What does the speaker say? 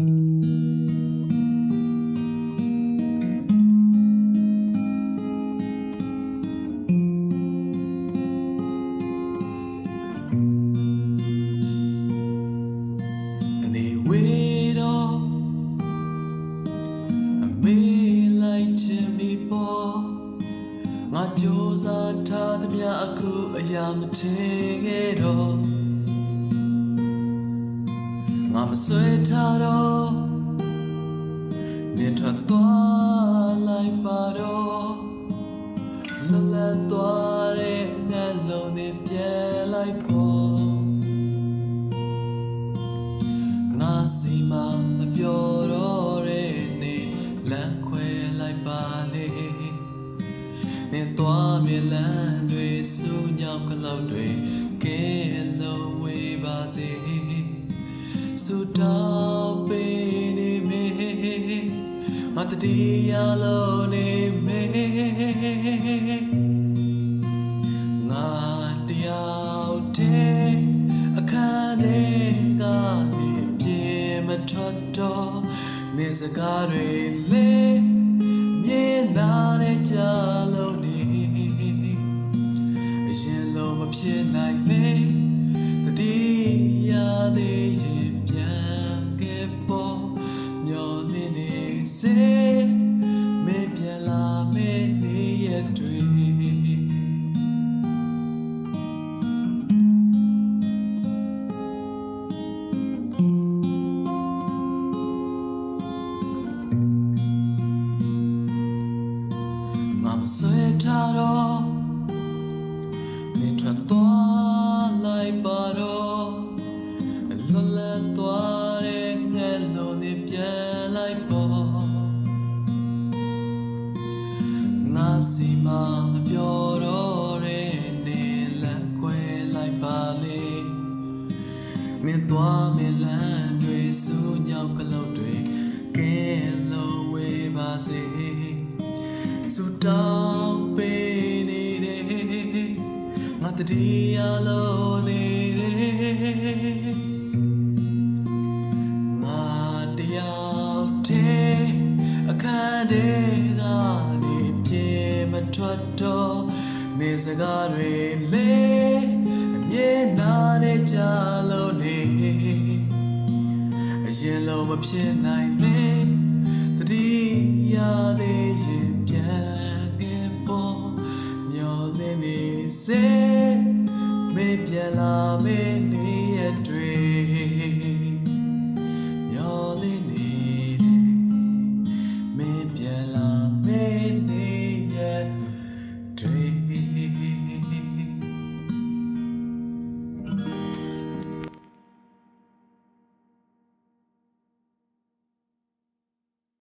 ငါကြိုးစားထားသမျှအခုအရာမထင်ခဲ့တော့ငါမဆွဲထားတော့နေထွက်သွားလိုက်ပါတော့လွတ်လပ်သွားတဲ့နှလုံးတွေပြန်လိုက်ပေါ်ငါစီမမပြောတော့တဲ့နေလမ်းခွဲလိုက်ပါလေနေသွားမြေလမ်းတွေစူးညောင်ကလောက်တွေကဲလုံးဝေးပါစေစူတောင်းပေးနေမေငါတတိယလုံးနေမေငါတယောက်တည်းအခန်းထဲကနေပြေမထွက်တော့နေစကားတွေလေးမြင်လာတဲ့ကြားလုံးနေအရင်လုံးမဖြစ်နိုင်လေတတိယသေးရင်ပြန်ခဲ့ပေါ်မျောနေနေစေမေပြန်လာမေနေရတွေငါမဆွဲထားတော့နေထွက်သွားလိုက်ပါတော့လွတ်လပ်သွားတဲ့ငဲ့လုံးတွေပြန်လိုက်ပေါ်ငါစီမမပြောတော့တဲ့နေလမ်းခွဲလိုက်ပါလေနေသွားမေလမ်းတွေစူးညောင်ကလောက်တွေကဲလုံးဝေးပါစေစူတောင်းပေးနေတဲ့ငါတတိယလုံးနေတဲ့ငါတယောက်တည်းအခန်းထဲကနေပြေမထွက်တော့နေစကားတွေလေးအမြင်နာတဲ့ကြားလုံးနေအရင်လုံးမဖြစ်နိုင်လေတတိယသေး